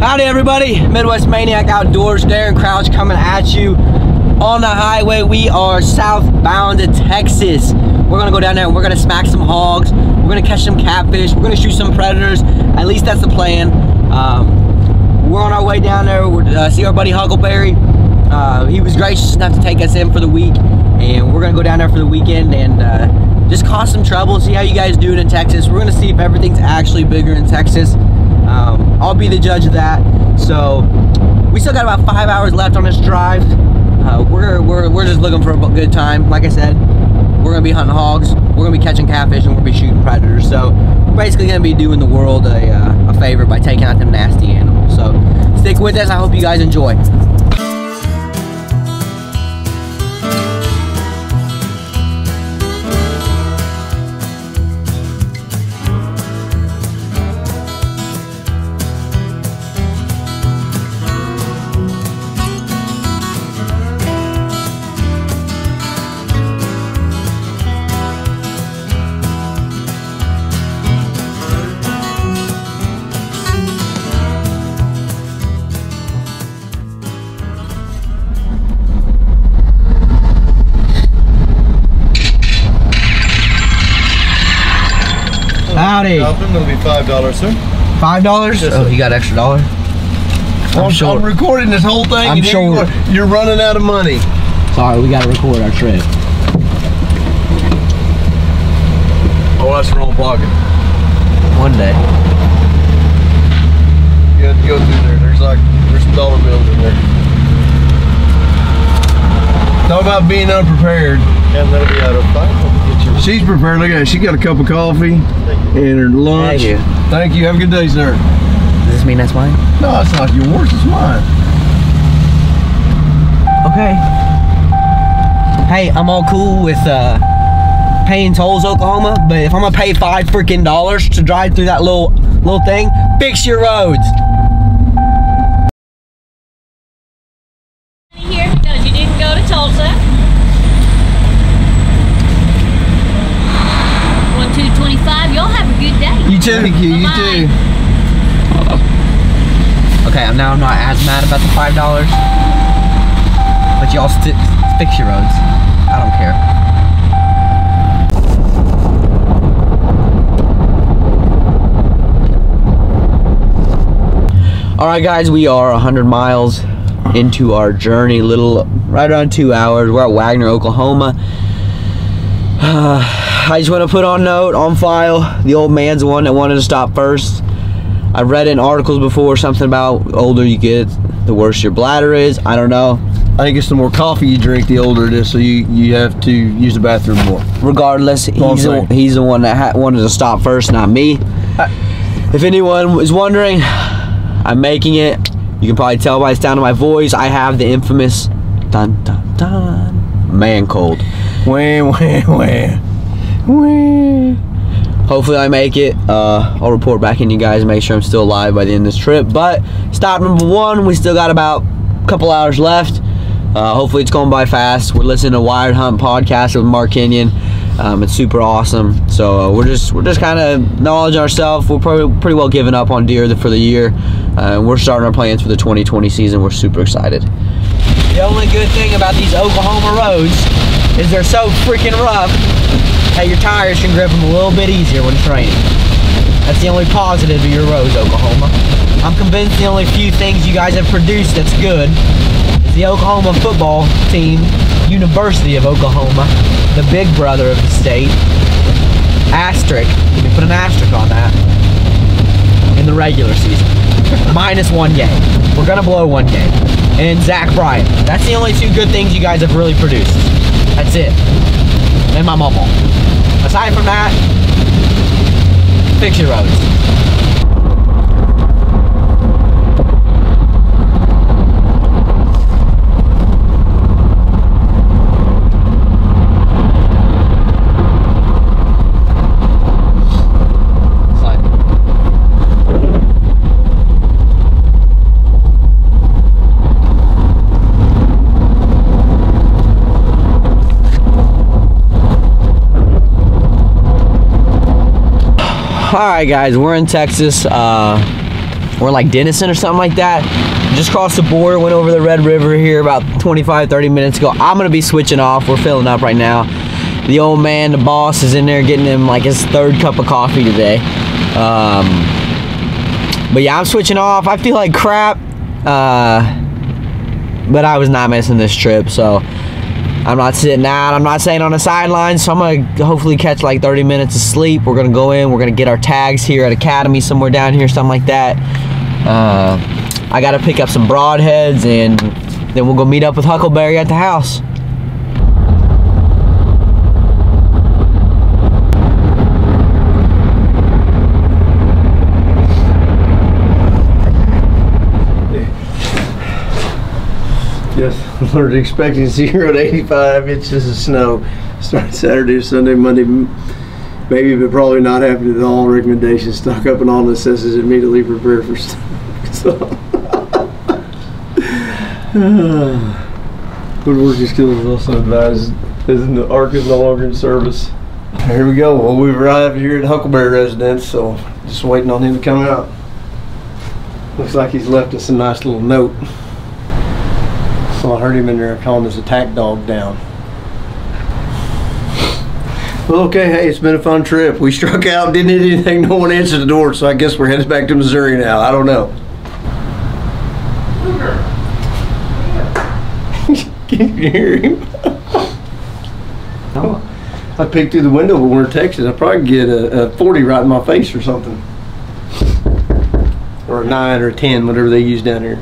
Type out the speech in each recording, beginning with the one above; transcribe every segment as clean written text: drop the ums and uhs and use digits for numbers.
Howdy everybody, Midwest Maniac Outdoors, Theran Crouch coming at you on the highway. We are southbound to Texas. We're gonna go down there and we're gonna smack some hogs. We're gonna catch some catfish. We're gonna shoot some predators. At least that's the plan. We're on our way down there. We're see our buddy Huckleberry. He was gracious enough to take us in for the week, and we're gonna go down there for the weekend and just cause some trouble, see how you guys do it in Texas. We're gonna see if everything's actually bigger in Texas. I'll be the judge of that. So we still got about 5 hours left on this drive. We're just looking for a good time. Like I said, we're gonna be hunting hogs, we're gonna be catching catfish, and we're gonna be shooting predators. So we're basically gonna be doing the world a favor by taking out them nasty animals. So stick with us. I hope you guys enjoy. Howdy. It'll be $5, sir. $5? Yes, oh, sir. you got extra $1? I'm recording this whole thing. I'm sure. You're running out of money. Sorry, we got to record our trip. Oh, that's the wrong pocket. One day. You have to go through there. There's some dollar bills in there. Talk about being unprepared. And that'll be out of $5. She's prepared. Look at that. She got a cup of coffee and her lunch. Thank you. Thank you. Have a good day, sir. Does this mean that's mine? No, it's not yours. It's mine. Okay. Hey, I'm all cool with paying tolls, Oklahoma, but if I'm gonna pay $5 freaking to drive through that little thing, fix your roads. Here because you didn't go to Tulsa. 1225. Y'all have a good day. You too. Thank you. You too. Okay, now I'm not as mad about the $5, but y'all fix your roads. I don't care. All right, guys, we are 100 miles into our journey, right around 2 hours. We're at Wagner, Oklahoma. I just want to put on file, the old man's the one that wanted to stop first. I've read in articles before something about the older you get, the worse your bladder is. I don't know. I think it's the more coffee you drink, the older it is, so you have to use the bathroom more. Regardless, he's the one that wanted to stop first, not me. If anyone is wondering, I'm making it. You can probably tell by the sound of my voice. I have the infamous dun dun dun man cold. Wah, wah, wah. Wah. Hopefully I make it. I'll report back in you guys, make sure I'm still alive by the end of this trip. But stop number 1, we still got about a couple hours left. Hopefully it's going by fast. We're listening to Wired Hunt podcast with Mark Kenyon. It's super awesome. So we're just kind of acknowledging ourselves. We're probably pretty well given up on deer for the year. We're starting our plans for the 2020 season. We're super excited. The only good thing about these Oklahoma roads is they're so freaking rough that your tires can grip them a little bit easier when it's raining. That's the only positive of your roads, Oklahoma. I'm convinced the only few things you guys have produced that's good is the Oklahoma football team, University of Oklahoma, the big brother of the state. Asterisk, you can put an asterisk on that, in the regular season. -1 game. We're gonna blow 1 game. And Zach Bryant. That's the only 2 good things you guys have really produced. That's it. And my mama. Aside from that, fix your roads. Alright guys, we're in Texas. or like Denison or something like that. Just crossed the border, went over the Red River here about 25-30 minutes ago. I'm gonna be switching off. We're filling up right now. The old man, the boss, is in there getting him like his 3rd cup of coffee today. But yeah, I'm switching off. I feel like crap, but I was not missing this trip, so I'm not sitting out. I'm not staying on the sidelines, so I'm gonna hopefully catch like 30 minutes of sleep. We're gonna go in, we're gonna get our tags here at Academy somewhere down here, something like that. I gotta pick up some broadheads, and then we'll go meet up with Huckleberry at the house. Yes, we're expecting 0 to 85 inches of snow. Starting Saturday, Sunday, Monday, maybe, but probably not happening at all. Recommendations: stock up on all necessities, immediately prepare for stuff. Woodworking skills is also advised as the ARC is no longer in service. Here we go. Well, we've arrived here at Huckleberry residence, so just waiting on him to come out. Looks like he's left us a nice little note. So I heard him in there calling his attack dog down. Well, okay, hey, it's been a fun trip. We struck out, didn't hit anything, no one answered the door, so I guess we're headed back to Missouri now. I don't know. Can you hear him? Oh, I peeked through the window when we're in Texas. I'd probably get a 40 right in my face or something. Or a 9 or a 10, whatever they use down here.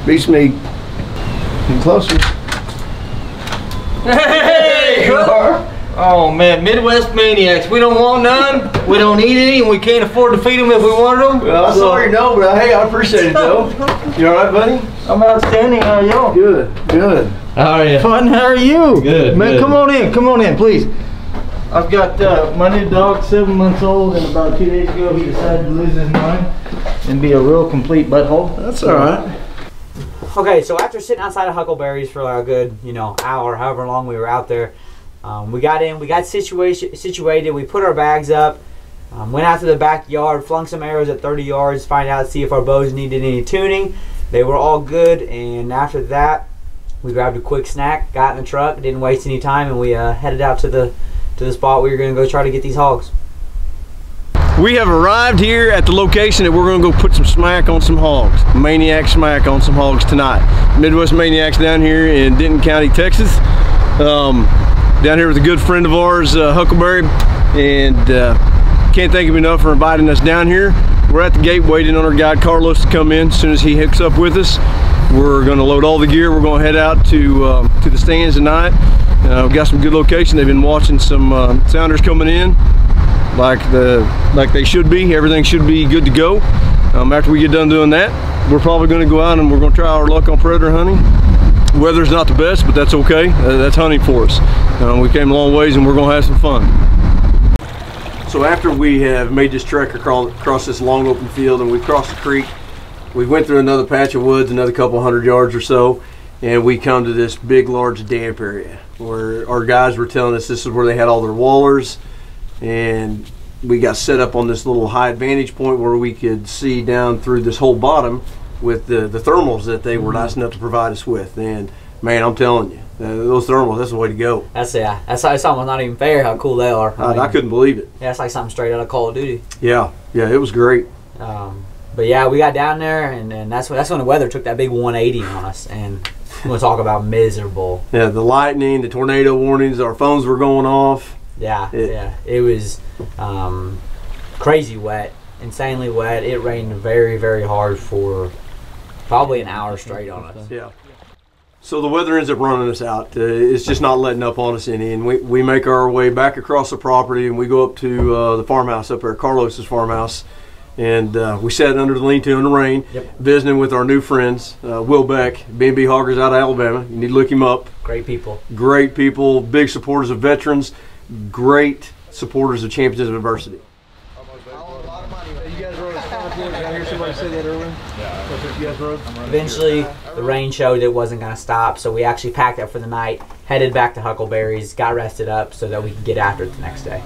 Beats me. Get closer. Hey! Oh man, Midwest Maniacs. We don't want none, we don't need any, and we can't afford to feed them if we wanted them. Well, I'm sorry, no, but hey, I appreciate it though. You alright, buddy? I'm outstanding. How are y'all? Good, good. How are you? Fun, how are you? Good, man, good. come on in, please. I've got my new dog, 7 months old, and about 2 days ago he decided to lose his mind and be a real complete butthole. That's alright. Okay, so after sitting outside of Huckleberry's for like a good, hour, however long we were out there, we got in, we got situated, we put our bags up, went out to the backyard, flung some arrows at 30 yards, find out, see if our bows needed any tuning. They were all good, and after that, we grabbed a quick snack, got in the truck, didn't waste any time, and we headed out to the spot where we were going to go try to get these hogs. We have arrived here at the location that we're going to go put some smack on some hogs. Maniac smack on some hogs tonight. Midwest Maniacs down here in Denton County, Texas. Down here with a good friend of ours, Huckleberry, and can't thank him enough for inviting us down here. We're at the gate waiting on our guide Carlos to come in. As soon as he hooks up with us, we're going to load all the gear. We're going to head out to the stands tonight. We've got some good location. They've been watching some sounders coming in like they should be. Everything should be good to go. After we get done doing that, we're probably going to go out and we're going to try our luck on predator hunting. Weather's not the best, but that's okay. That's hunting for us. We came a long ways and we're going to have some fun. So after we have made this trek across this long open field and we crossed the creek, we went through another patch of woods, another couple 100 yards or so, and we come to this big, large damp area where our guys were telling us this is where they had all their wallers, and we got set up on this little high vantage point where we could see down through this whole bottom with the thermals that they were nice enough to provide us with. And man, I'm telling you, those thermals, that's the way to go. That's almost not even fair how cool they are. I couldn't believe it. Yeah, it's like something straight out of Call of Duty. Yeah, it was great. But yeah, we got down there, and that's when the weather took that big 180 on us, and we'll talk about miserable. Yeah, the lightning, the tornado warnings, our phones were going off. It was crazy wet, insanely wet. It rained very, very hard for probably an hour straight on us. Yeah. So the weather ends up running us out. It's just not letting up on us any, and we make our way back across the property, and we go up to the farmhouse up there, Carlos's farmhouse, and we sat under the lean-to in the rain, visiting with our new friends, Will Beck, B&B Hoggers out of Alabama. You need to look him up. Great people. Great people, big supporters of veterans, great supporters of Champions of Adversity. Eventually, the rain showed it wasn't going to stop, so we actually packed up for the night, headed back to Huckleberry's, got rested up so that we could get after it the next day.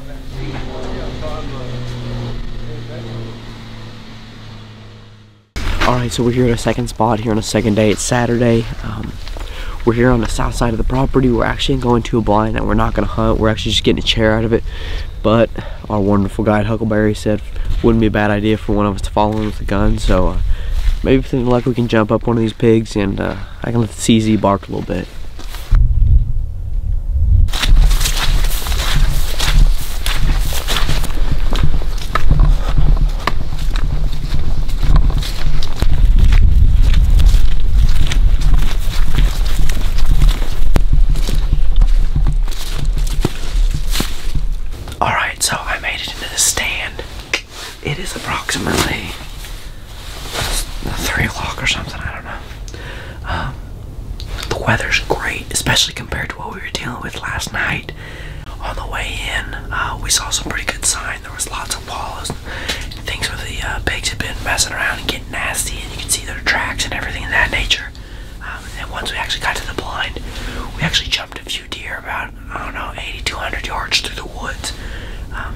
Alright, so we're here at a second spot here on a second day. It's Saturday. We're here on the south side of the property. We're actually going to a blind that we're not going to hunt. We're actually just getting a chair out of it. But our wonderful guide Huckleberry said wouldn't be a bad idea for one of us to follow him with a gun. So maybe with any luck we can jump up one of these pigs and I can let the CZ bark a little bit. Alright, so I made it into the stand. It is approximately 3 o'clock or something, I don't know. The weather's great, especially compared to what we were dealing with last night. On the way in, we saw some pretty good sign. There was lots of wallows and things where the pigs had been messing around and getting nasty, and you can see their tracks and everything of that nature. And once we actually got to the blind, we actually jumped a few deer about, I don't know, 80, 200 yards through the woods.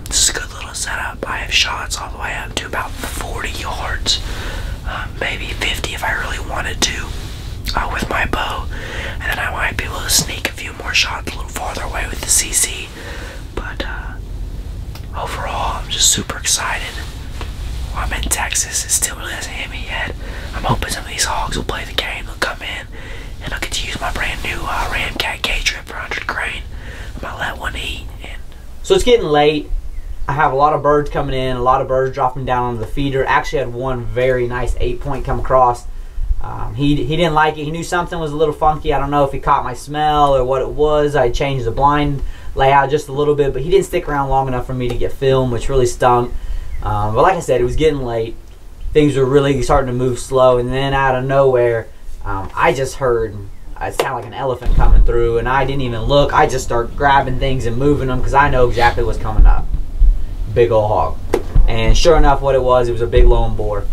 This is a good little setup. I have shots all the way up to about 40 yards, maybe 50 if I really wanted to, with my bow. And then I might be able to sneak a few more shots a little farther away with the CC. But overall, I'm just super excited. I'm in Texas. It still really hasn't hit me yet. I'm hoping some of these hogs will play the game. They'll come in, and I'll get to use my brand new Ramcat K-Trip for 100 grain. I'm gonna let one eat. So it's getting late. I have a lot of birds coming in, a lot of birds dropping down on the feeder. Actually had one very nice 8-point come across. He didn't like it. He knew something was a little funky. I don't know if he caught my smell or what it was. I changed the blind layout just a little bit, but he didn't stick around long enough for me to get film, which really stunk. But like I said, it was getting late. Things were really starting to move slow, and then out of nowhere, I just heard it sounded like an elephant coming through, and I didn't even look. I just start grabbing things and moving them because I know exactly what's coming up. Big old hog. And sure enough, what it was a big lone boar.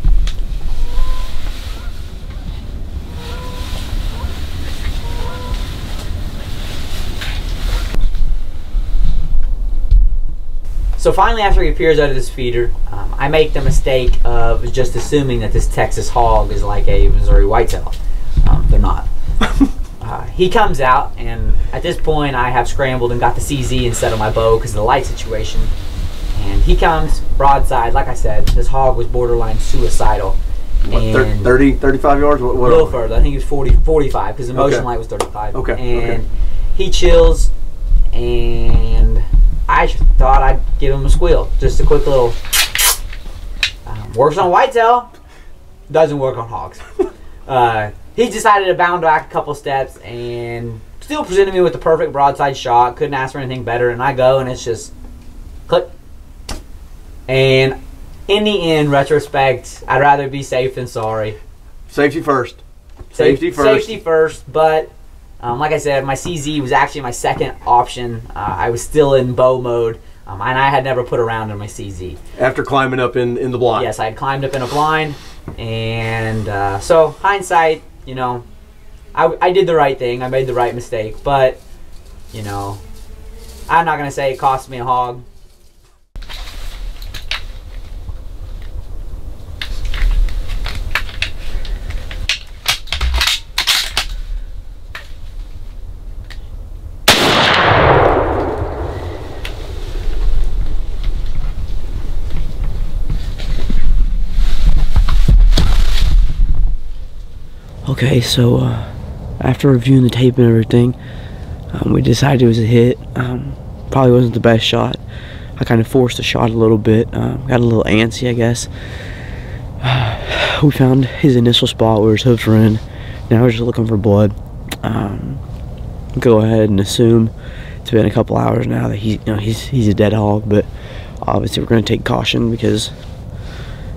So finally, after he appears out of this feeder, I make the mistake of just assuming that this Texas hog is like a Missouri whitetail. They're not. He comes out, and at this point I have scrambled and got the CZ instead of my bow because of the light situation. And he comes broadside. Like I said, this hog was borderline suicidal. What, 30, 35 yards? What, a little further. I think he was 40, 45 because the motion light was 35. Okay. And he chills, and I thought I'd give him a squeal. Just a quick little, works on whitetail, doesn't work on hogs. He decided to bound back a couple steps and still presented me with the perfect broadside shot. Couldn't ask for anything better, and I go, and it's just click. And in the end, retrospect, I'd rather be safe than sorry. Safety first. Safety first. Safety first, but like I said, my CZ was actually my second option. I was still in bow mode, and I had never put a round in my CZ. After climbing up in the blind. Yes, I had climbed up in a blind, and so hindsight, you know, I did the right thing. I made the right mistake, but, you know, I'm not going to say it cost me a hog. Okay, so after reviewing the tape and everything, we decided it was a hit. Probably wasn't the best shot. I kind of forced the shot a little bit. Got a little antsy, I guess. We found his initial spot where his hoofs were in. Now we're just looking for blood. Go ahead and assume it's been a couple hours now that he's a dead hog, but obviously we're going to take caution because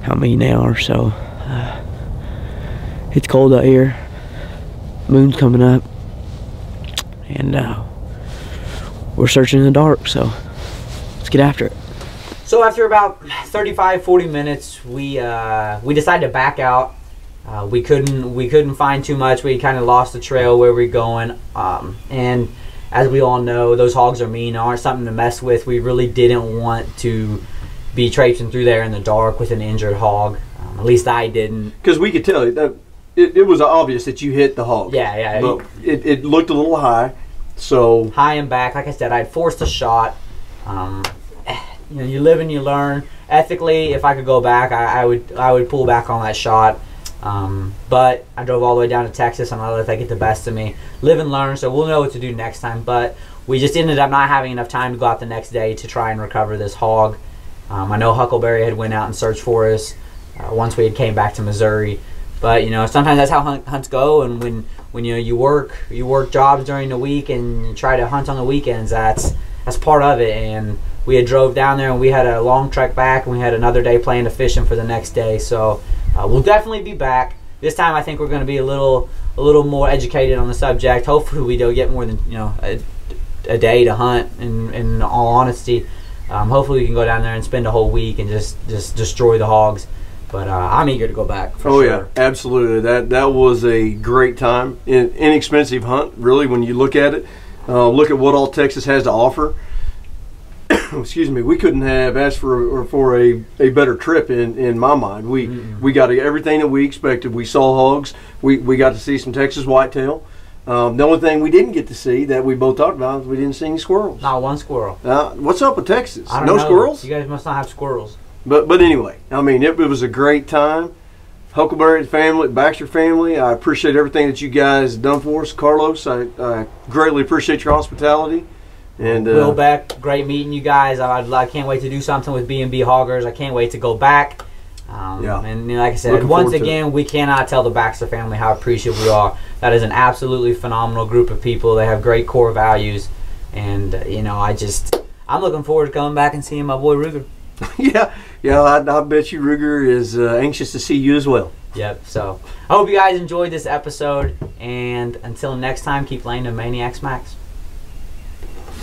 how mean they are. So it's cold out here, moon's coming up, and we're searching in the dark, so let's get after it. So after about 35-40 minutes, we decided to back out. We couldn't find too much. We kind of lost the trail where we're going, and as we all know, those hogs are mean, aren't something to mess with. We really didn't want to be traipsing through there in the dark with an injured hog. At least I didn't. Because we could tell that it was obvious that you hit the hog. Yeah. But it looked a little high. So high and back, like I said, I'd forced a shot. You live and you learn. Ethically, if I could go back, I would pull back on that shot. But I drove all the way down to Texas, and I let that get the best of me. Live and learn, so we'll know what to do next time. But we just ended up not having enough time to go out the next day to try and recover this hog. I know Huckleberry had went out and searched for us once we had came back to Missouri. But sometimes that's how hunts go, and when you work jobs during the week and you try to hunt on the weekends, that's part of it. And we had drove down there and we had a long trek back, and we had another day planned to fishing for the next day. So we'll definitely be back. This time I think we're going to be a little more educated on the subject. Hopefully we don't get more than a day to hunt. In all honesty, hopefully we can go down there and spend a whole week and just destroy the hogs. But I'm eager to go back. For sure. Yeah, absolutely. That was a great time. Inexpensive hunt, really, when you look at it. Look at what all Texas has to offer. Excuse me. We couldn't have asked for a better trip in my mind. We got everything that we expected. We saw hogs. We got to see some Texas whitetail. The only thing we didn't get to see that we both talked about is we didn't see any squirrels. Not one squirrel. What's up with Texas? I don't know. Squirrels? You guys must not have squirrels. But anyway, I mean, it was a great time. Huckleberry family, Baxter family, I appreciate everything that you guys have done for us. Carlos, I greatly appreciate your hospitality. And Will Beck, great meeting you guys. I can't wait to do something with B&B Hoggers. I can't wait to go back. And like I said, once again, we cannot tell the Baxter family how appreciative we are. That is an absolutely phenomenal group of people. They have great core values. And, I'm looking forward to coming back and seeing my boy Ruger. Yeah, I bet you Ruger is anxious to see you as well. Yep, so I hope you guys enjoyed this episode, and until next time, keep laying the Maniac smacks.